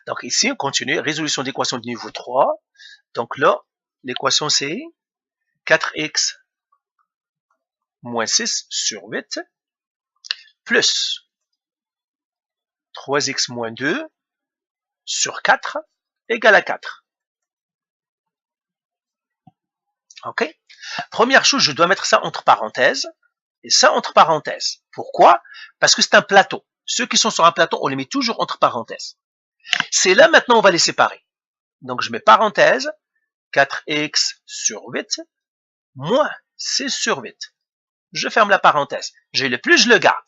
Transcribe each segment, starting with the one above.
Donc ici, on continue, résolution d'équation de niveau 3. Donc là, l'équation c'est 4x moins 6 sur 8 plus 3x moins 2 sur 4 égale à 4. OK? Première chose, je dois mettre ça entre parenthèses et ça entre parenthèses. Pourquoi? Parce que c'est un plateau. Ceux qui sont sur un plateau, on les met toujours entre parenthèses. C'est là maintenant, on va les séparer. Donc, je mets parenthèse, 4x sur 8 moins 6 sur 8. Je ferme la parenthèse. J'ai le plus, je le garde.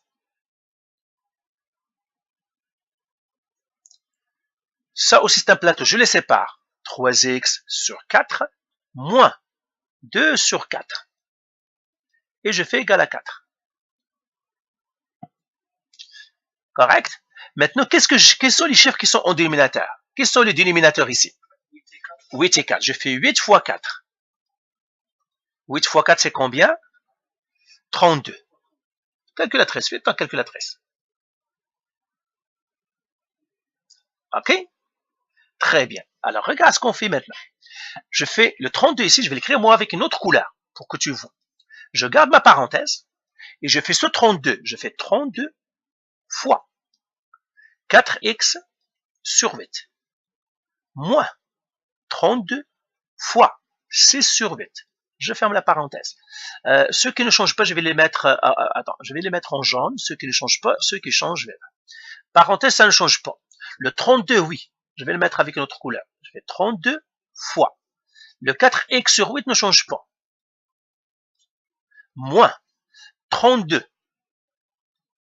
Ça aussi, c'est un plateau. Je les sépare. 3x sur 4 moins 2 sur 4. Et je fais égal à 4. Correct? Maintenant, quels sont les chiffres qui sont en dénominateur? Quels sont les dénominateurs ici? 8 et 4. Je fais 8 fois 4. 8 fois 4, c'est combien? 32. Calculatrice, faites en calculatrice. OK? Très bien. Alors, regarde ce qu'on fait maintenant. Je fais le 32 ici, je vais l'écrire moi avec une autre couleur pour que tu vois. Je garde ma parenthèse et je fais ce 32. Je fais 32 fois 4x sur 8 moins 32 fois 6 sur 8. Je ferme la parenthèse. Ceux qui ne changent pas, je vais les mettre je vais les mettre en jaune. Ceux qui ne changent pas, ceux qui changent, parenthèse, ça ne change pas. Le 32, oui. Je vais le mettre avec une autre couleur. Je fais 32 fois. Le 4x sur 8 ne change pas. Moins 32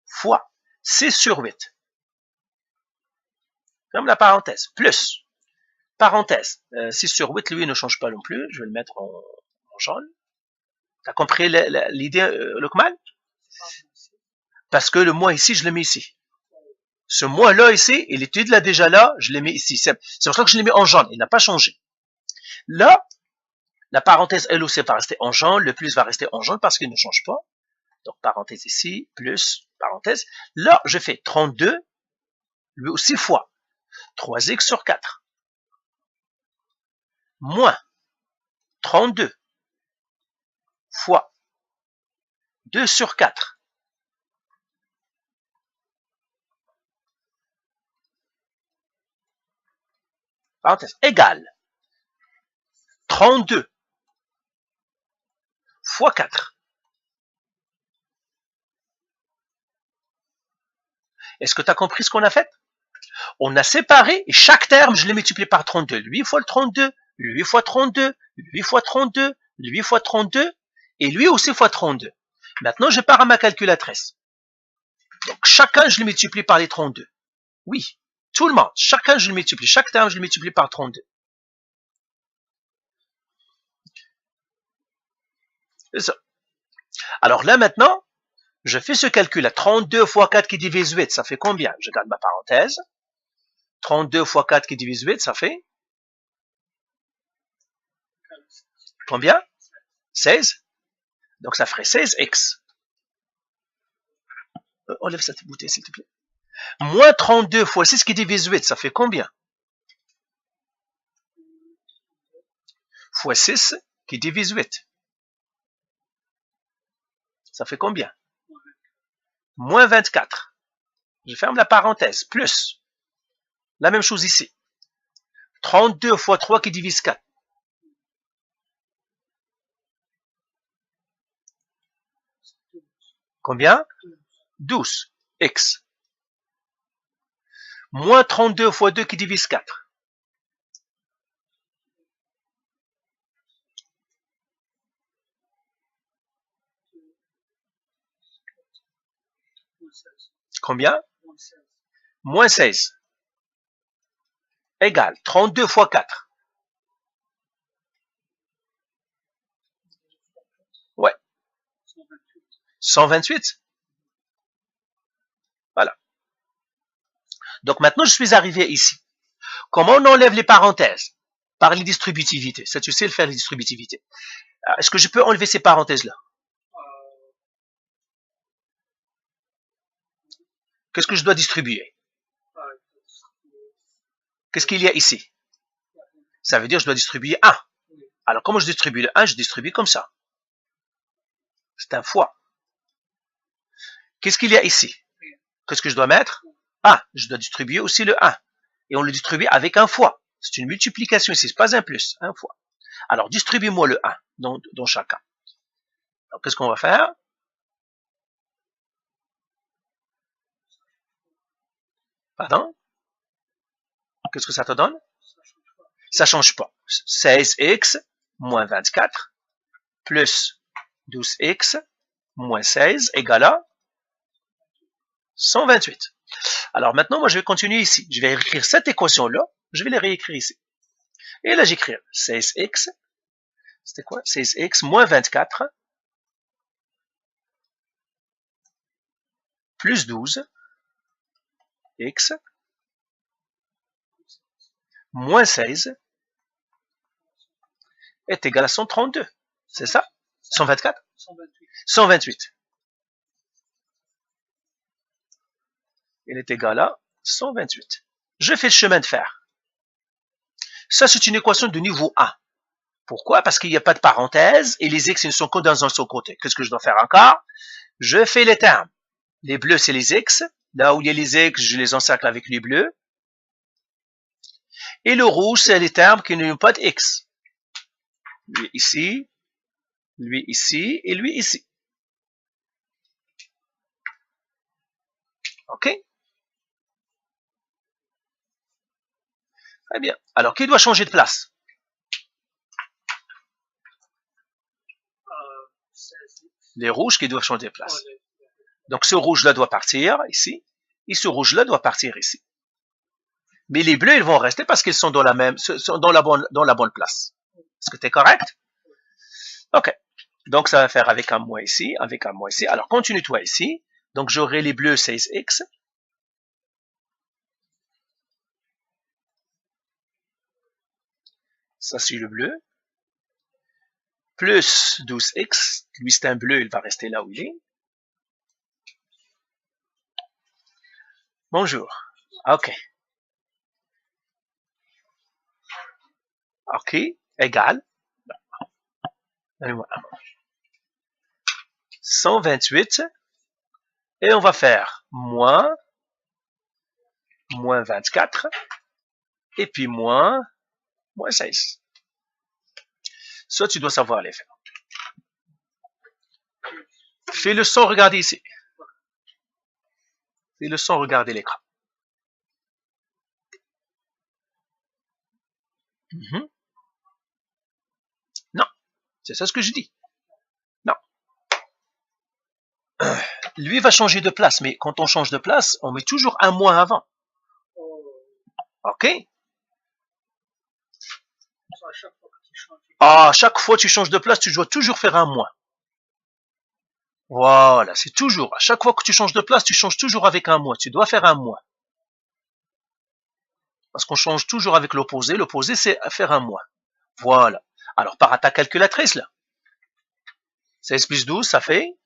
fois 6 sur 8. Ferme la parenthèse. Plus. Parenthèse. 6 sur 8, lui, ne change pas non plus. Je vais le mettre en jaune. T'as compris l'idée, Lokman? Parce que le moins ici, je le mets ici. Ce moins-là ici, et l'étude là déjà là, je l'ai mis ici. C'est pour ça que je l'ai mis en jaune. Il n'a pas changé. Là, la parenthèse, elle aussi, va rester en jaune. Le plus va rester en jaune parce qu'il ne change pas. Donc, parenthèse ici, plus, parenthèse. Là, je fais 32, lui aussi fois 3x sur 4. Moins 32 fois 2 sur 4. Parenthèse, égale 32 fois 4. Est-ce que tu as compris ce qu'on a fait? On a séparé et chaque terme, je l'ai multiplié par 32. 8 fois le 32, 8 fois 32, 8 fois 32, 8 fois 32, et lui aussi fois 32. Maintenant, je pars à ma calculatrice. Donc, chacun, je le multiplie par les 32. Oui, tout le monde. Chacun, je le multiplie. Chaque terme, je le multiplie par 32. C'est ça. Alors là, maintenant, je fais ce calcul-là. 32 fois 4 qui divise 8, ça fait combien? Je garde ma parenthèse. 32 fois 4 qui divise 8, ça fait combien? 16. Donc, ça ferait 16x. Enlève cette bouteille, s'il te plaît. Moins 32 fois 6 qui divise 8, ça fait combien? Fois 6 qui divise 8. Ça fait combien? Moins 24. Je ferme la parenthèse. Plus. La même chose ici. 32 fois 3 qui divise 4. Combien? 12. X. Moins 32 fois 2 qui divise 4. Combien? Moins 16. Égale 32 fois 4. Ouais. 128. Voilà. Donc maintenant, je suis arrivé ici. Comment on enlève les parenthèses? Par les distributivités. Ça, tu sais le faire, les distributivités. Est-ce que je peux enlever ces parenthèses-là? Qu'est-ce que je dois distribuer? Qu'est-ce qu'il y a ici? Ça veut dire que je dois distribuer 1. Alors, comment je distribue le 1? Je distribue comme ça. C'est un fois. Qu'est-ce qu'il y a ici? Qu'est-ce que je dois mettre? Ah, je dois distribuer aussi le 1. Et on le distribue avec un fois. C'est une multiplication ici, c'est pas un plus, un fois. Alors, distribue-moi le 1 dans chacun. Alors, qu'est-ce qu'on va faire? Pardon? Qu'est-ce que ça te donne? Ça change pas. 16x moins 24 plus 12x moins 16 égale à 128. Alors maintenant, moi, je vais continuer ici. Je vais écrire cette équation-là. Je vais la réécrire ici. Et là, j'écris 16x. C'était quoi? 16x moins 24 plus 12x moins 16 est égal à 132. C'est ça? 124? 128. Il est égal à 128. Je fais le chemin de fer. Ça, c'est une équation de niveau 1. Pourquoi? Parce qu'il n'y a pas de parenthèse et les x ne sont que dans un seul côté. Qu'est-ce que je dois faire encore? Je fais les termes. Les bleus, c'est les x. Là où il y a les x, je les encercle avec les bleus. Et le rouge, c'est les termes qui n'ont pas de x. Lui ici et lui ici. OK? Très bien. Alors, qui doit changer de place? Les rouges qui doivent changer de place. Donc, ce rouge-là doit partir ici. Et ce rouge-là doit partir ici. Mais les bleus, ils vont rester parce qu'ils sont dans la même, sont dans la bonne place. Est-ce que tu es correct? OK. Donc, ça va faire avec un moins ici, avec un moins ici. Alors, continue-toi ici. Donc, j'aurai les bleus 16x. Ça, c'est le bleu. Plus 12x. Lui, c'est un bleu, il va rester là où il est. Bonjour. OK. OK. Égal. 128. Et on va faire moins 24. Et puis moins 16. Ça, tu dois savoir les faire. Fais le son, regardez ici. Fais le son, regardez l'écran. Non, c'est ça ce que je dis. Non. Lui va changer de place, mais quand on change de place, on met toujours un moins avant. OK? Ah, chaque fois que tu changes de place, tu dois toujours faire un moins. Voilà, c'est toujours. À chaque fois que tu changes de place, tu changes toujours avec un moins. Tu dois faire un moins. Parce qu'on change toujours avec l'opposé. L'opposé, c'est faire un moins. Voilà. Alors, par ta calculatrice, là. 16 plus 12, ça fait?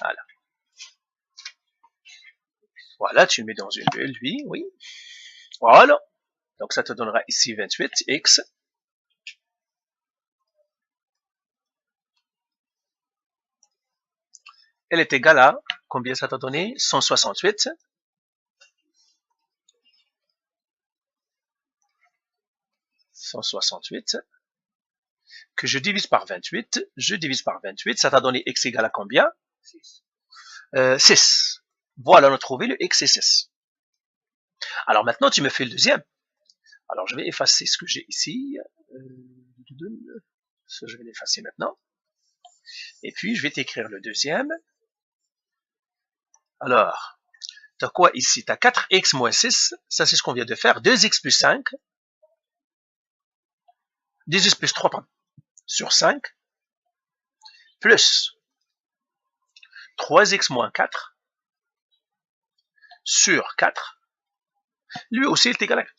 Voilà. Voilà, tu le mets dans une bulle, lui, oui. Voilà. Donc, ça te donnera ici 28x. Elle est égale à, combien ça t'a donné? 168. Que je divise par 28. Je divise par 28. Ça t'a donné x égale à combien? 6. 6. Voilà, on a trouvé le x et 6. Alors maintenant, tu me fais le deuxième. Alors, je vais effacer ce que j'ai ici. Ça, je vais l'effacer maintenant. Et puis, je vais t'écrire le deuxième. Alors, tu as quoi ici? Tu as 4x moins 6. Ça, c'est ce qu'on vient de faire. 2x plus 5. 2x plus 3, pardon, sur 5. Plus 3x moins 4. sur 4, lui aussi est égal à 4.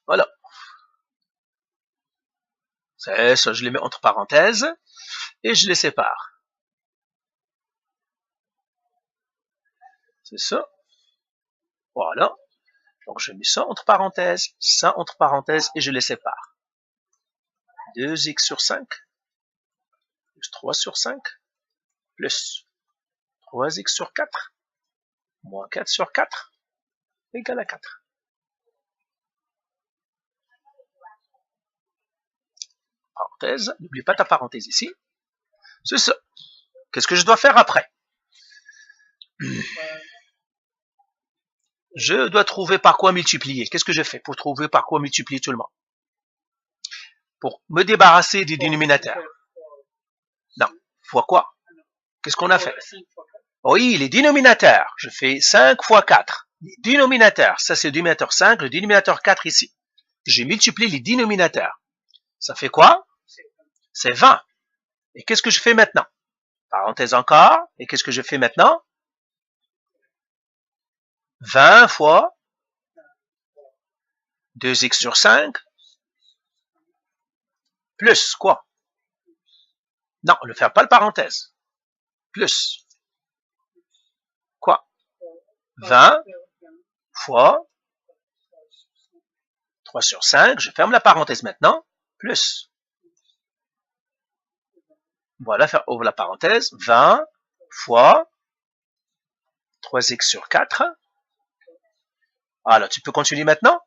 Voilà. C'est ça, je les mets entre parenthèses et je les sépare. C'est ça. Voilà. Donc je mets ça entre parenthèses et je les sépare. 2x sur 5 plus 3 sur 5 plus 3x sur 4 moins 4 sur 4 égale à 4. Parenthèse, n'oublie pas ta parenthèse ici. C'est ça. Qu'est-ce que je dois faire après? Je dois trouver par quoi multiplier. Qu'est-ce que je fais pour trouver par quoi multiplier tout le monde? Pour me débarrasser des dénominateurs. Non. Fois quoi? Qu'est-ce qu'on a fait? Oui, les dénominateurs. Je fais 5 fois 4. Les dénominateurs. Ça, c'est le dénominateur 5, le dénominateur 4 ici. J'ai multiplié les dénominateurs. Ça fait quoi? C'est 20. Et qu'est-ce que je fais maintenant? Parenthèse encore. Et qu'est-ce que je fais maintenant? 20 fois 2x sur 5 plus quoi? Non, ne faire pas le parenthèse. Plus quoi? 20 fois 3 sur 5. Je ferme la parenthèse maintenant. Plus. Voilà, ouvre la parenthèse. 20 fois 3x sur 4. Alors, tu peux continuer maintenant?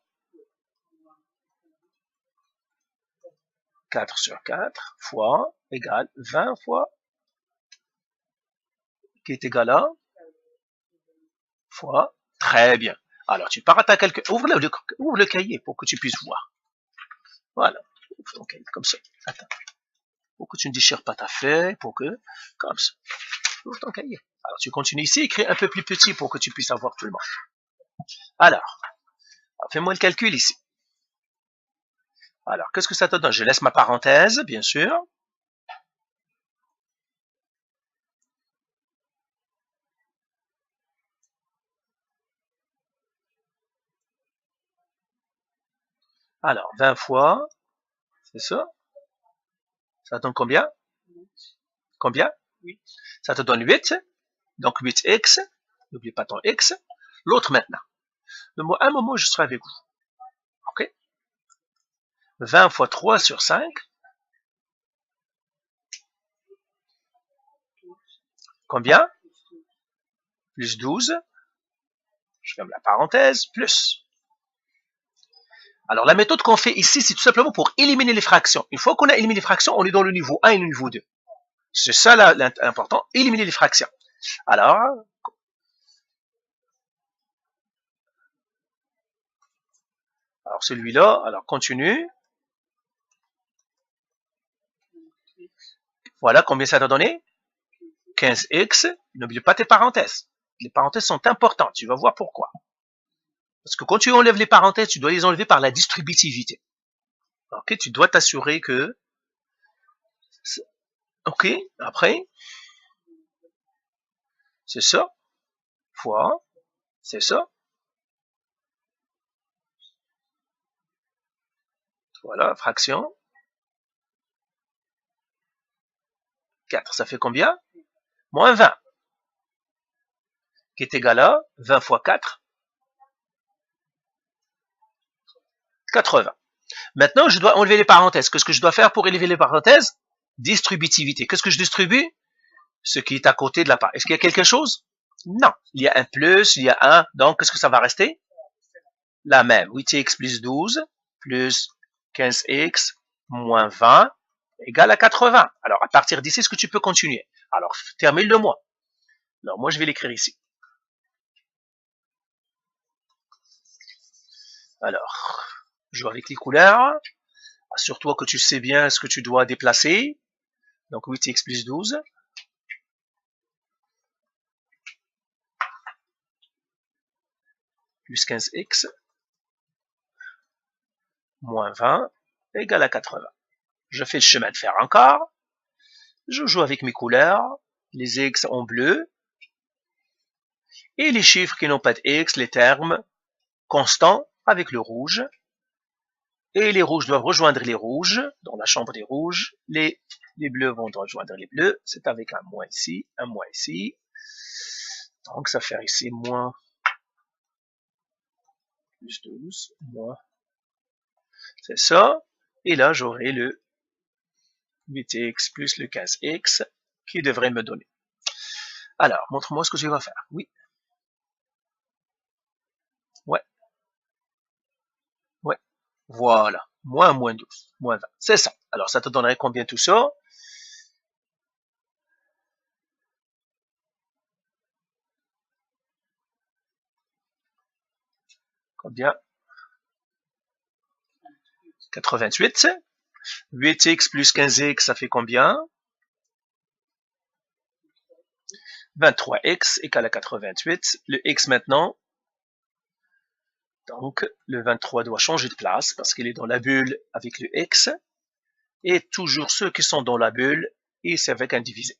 4 sur 4 fois égale 20 fois qui est égal à fois. Très bien. Alors, tu pars à ta calcul. Ouvre le cahier pour que tu puisses voir. Voilà. Ouvre ton cahier comme ça. Attends. Pour que tu ne déchires pas ta feuille. Pour que. Comme ça. Ouvre ton cahier. Alors, tu continues ici. Écris un peu plus petit pour que tu puisses avoir tout le monde. Alors fais-moi le calcul ici. Alors, qu'est-ce que ça te donne? Je laisse ma parenthèse, bien sûr. Alors, 20 fois, c'est ça. Ça donne combien? Combien? 8. Ça te donne 8. Donc 8x. N'oublie pas ton x. L'autre maintenant. Un moment, je serai avec vous. OK? 20 fois 3 sur 5. Combien? Plus 12. Je ferme la parenthèse. Plus. Alors, la méthode qu'on fait ici, c'est tout simplement pour éliminer les fractions. Une fois qu'on a éliminé les fractions, on est dans le niveau 1 et le niveau 2. C'est ça l'important, éliminer les fractions. Alors celui-là, alors continue. Voilà combien ça t'a donné? 15x. N'oublie pas tes parenthèses. Les parenthèses sont importantes, tu vas voir pourquoi. Parce que quand tu enlèves les parenthèses, tu dois les enlever par la distributivité. Ok, tu dois t'assurer que... Ok, après, c'est ça, fois, c'est ça. Voilà, fraction. 4, ça fait combien? Moins 20. Qui est égal à 20 fois 4. 80. Maintenant, je dois enlever les parenthèses. Qu'est-ce que je dois faire pour élever les parenthèses? Distributivité. Qu'est-ce que je distribue? Ce qui est à côté de la part. Est-ce qu'il y a quelque chose? Non. Il y a un plus, il y a un. Donc, qu'est-ce que ça va rester? La même. 8x plus 12 plus 15x moins 20 égale à 80. Alors, à partir d'ici, est-ce que tu peux continuer? Alors, termine-le moi. Alors, moi, je vais l'écrire ici. Alors, joue avec les couleurs. Assure-toi que tu sais bien ce que tu dois déplacer. Donc, 8x plus 12. Plus 15x moins 20 égale à 80. Je fais le chemin de fer encore. Je joue avec mes couleurs. les X en bleu, et les chiffres qui n'ont pas de X, les termes constants avec le rouge, et les rouges doivent rejoindre les rouges, dans la chambre des rouges, les bleus vont rejoindre les bleus, c'est avec un moins ici, donc ça fait ici moins plus 12, moins, c'est ça, et là j'aurai le 8x plus le 15x qui devrait me donner. Alors, montre-moi ce que je vais faire. Oui. Ouais. Ouais. Voilà. Moins 12. Moins 20. C'est ça. Alors, ça te donnerait combien tout ça? Combien? 88. 8x plus 15x, ça fait combien? 23x égale à 88. Le x maintenant, donc le 23 doit changer de place parce qu'il est dans la bulle avec le x. Et toujours ceux qui sont dans la bulle, et c'est avec un divisé.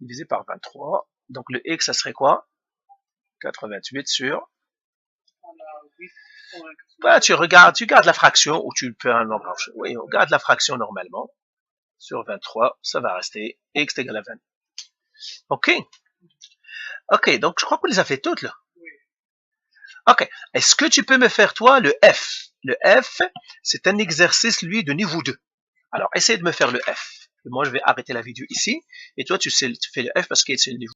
Divisé par 23. Donc le x, ça serait quoi? 88 sur... Bah, tu gardes la fraction ou tu peux un nombre. Oui, on garde la fraction normalement. Sur 23, ça va rester x égale à 20. Ok. Ok, donc je crois qu'on les a fait toutes là. Ok. Est-ce que tu peux me faire toi le F? Le F, c'est un exercice, lui, de niveau 2. Alors, essaye de me faire le F. Moi, je vais arrêter la vidéo ici. Et toi, tu fais le F parce que c'est le niveau